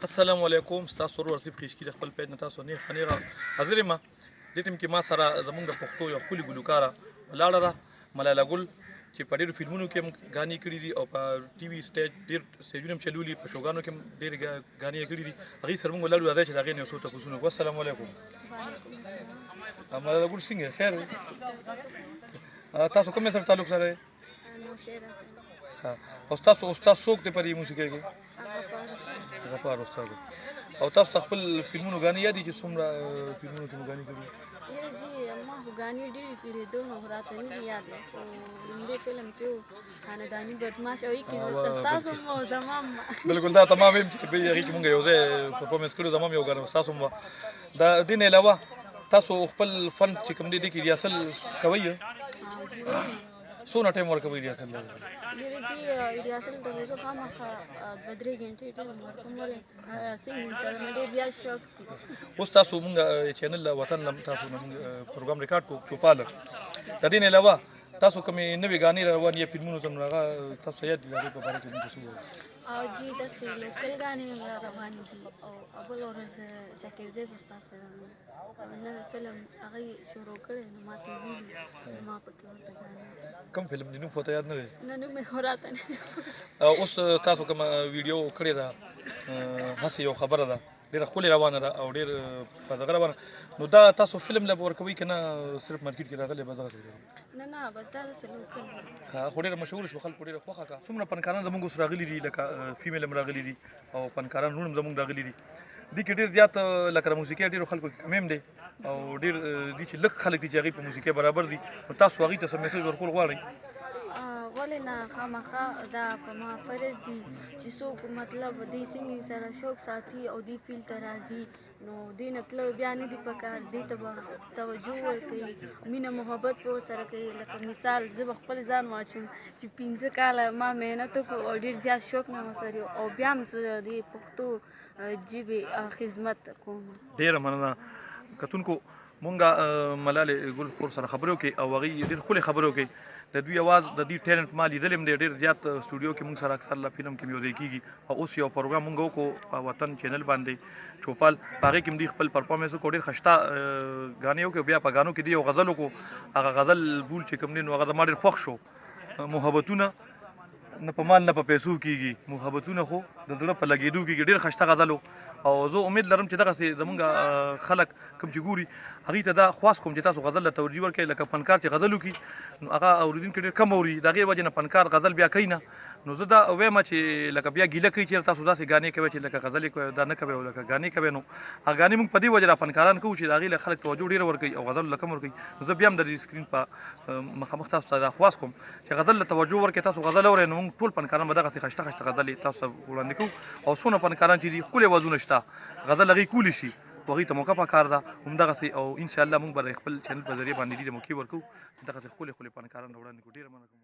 السلام علیکم ستاسو ورور رسیب خیشکی د خپل پیج نه تاسو نه خنیغه حاضر ما د ټیم کې ما سره زمونږ د پښتو یو خولي ګلوکاره ولاړه ده ملاله ګل چې په ډېرو فلمونو کې هم غانې کړي دي او په ټي وي سټیج ډېر سټیجونه هم چلولي په شوګانو کې هم ډېرې غانې کړي دي هغې سره موږ ولاړو راځئ چې د هغې نه یو څو تپوسونه وکړو. السلام علیکم. ملاله ګل څنګه خیر دی؟ تاسو کوم سره تعلق سره او تاسو استاد څوک دی په دې موسیقۍ کې؟ غفار استاد. او تاسو خپل فلمونو غانې یادې چې څومره فلمونو کې مو غانې کړي؟ جی ما خو غانې ډېرې کړي دي نو راته نه دي یاد خو لومړی فلم چې و خانداني بدماش او هغې کې ستاسو هم او زما هم بلکل دا تمام یم چې هغې کې مونږ یو ځای پرفارمنس کړو زما هم یو غانه ستاسو هم د دې نه علاوه تاسو خپل فن چې کوم دی دې کې ریاسل کوئ څونه ټایم ورکوئ ریاسل ته؟ جی ریاسل ته زه خامخا 2-3 غنټې ټایم ورکوم ولې سنګینګ سره مې ډېر زیات شوق دی. اوس تاسو مونږ چینل وطن تاسو مونږ پروګرام ریکارډ کوو چوپاله د دې نه علاوه تاسو کومې نوې غانې روانې فلمونو ته نو هغه تاسو یاد دي د هغې په باره کې مونږ څه ووایو؟ جی داسې لوکل غانې مې را روانې دي او بله ورځ شاکر زیب استاد سره مې نوی فلم هغې شروع کړی نو ما ته یې ویلي ما پکې ورته غانې کوم فلم دی نوم خو ته یاد نه دی؟ نه نوم مې خو راته نه دی. اوس تاسو کومه ویډیو کړې ده هسې یو خبره ده ډېره ښکلې روانه ده او ډېر په دغه روانه نو دا تاسو فلم له ورکوئ که نه صرف مارکیټ کې راغلی بس دغسې نه بس دا داسې لوکل ښه خو ډېره مشهوره شوه خلکو ډېره خوښه کړه. څومره فنکاران زموږ اوس راغلي دي لکه فیمیل هم راغلي دي او فنکاران نور هم زموږ راغلي دي دې کې ډېر زیات لکه د موسیقۍ ډېرو خلکو کې کم هم دی او ډېر دي چې لږ خلک دي چې هغې په موسیقۍ برابر دي نو تاسو هغوی ته څه میسج ورکول غواړئ؟ ولې نه خامخا دا په ما فرض دي چې څوک مطلب دې سنګینګ سره شوق ساتي او دې فیلډ ته راځي نو دې نه تلل بیا نه دي پکار دې ته به توجه ورکوي مینه محبت به ورسره کوي. لکه مثال زه به خپل ځان واچوم چې 15 کاله ما محنت وکړو او ډېر زیات شوق مې ورسره او بیا هم زه د پښتو ژبې خدمت کوم. ډېره مننه کتونکو مونږ ملالې ګل خور سره خبرې وکړې او هغې ډېر ښکلې خبرې وکړې د دوی اواز د دوی ټیلنټ ما لیدلی هم دی ډېر زیات سټوډیو کې مونږ سره اکثر فلم کې یوځای کېږي او اوس یو پروګرام مونږ وکړو په وطن چینل باندې چوپال په هغې کې هم دوی خپل پرفارمنس وکړو ډېر ښایسته غانې وکړو بیا په غانو کې دوی یو غزل وکړو هغه غزل بول چې کوم دی نو هغه زما ډېر خوښ شو. محبتونه نه په مال نه په پیسو کېږي محبتونه خو د زړه په لګېدو کېږي ډېر ښایسته غزل او زه امید لرم چې دغسې زمونږ خلک کوم چې ګوري هغوی ته دا خواست کوم چې تاسو غزل له توجه ورکړئ لکه فنکار چې غزل وکړي نو هغه اورېدونکي ډېر کم اوري د هغې وجې نه فنکار غزل بیا کوي نه نو زه دا وایم چې لکه بیا ګیله کوي چې تاسو داسې غانې کوئ چې لکه غزل یې دا نه کوئ او لکه غانې کوئ نو هغه غانې موږ په دې وجې را فنکاران کوو چې د هغې له خلک توجه ډېره ورکوي او غزل له کم ورکوي نو زه بیا هم د دې سکرین په مخامخ تاسو ته دا خواست کوم چې غزل له توجه ورکړئ تاسو غزل اورئ نو موږ ټول فنکاران به دغسې ښایسته ښایسته غزلې تاسو ته وړاندې کوو او څونه فنکاران چې دي ښکلې اوازونه شته غزل هغې کولی شي خو هغوی ته موقع پکار ده همدغسې او انشاءالله موږ به د خپل چینل په ذریعه باندې دې ته موقع ورکوو دغسې ښکلې ښکلې فنکاران راوړاندې کړو. ډېره مننه کوم.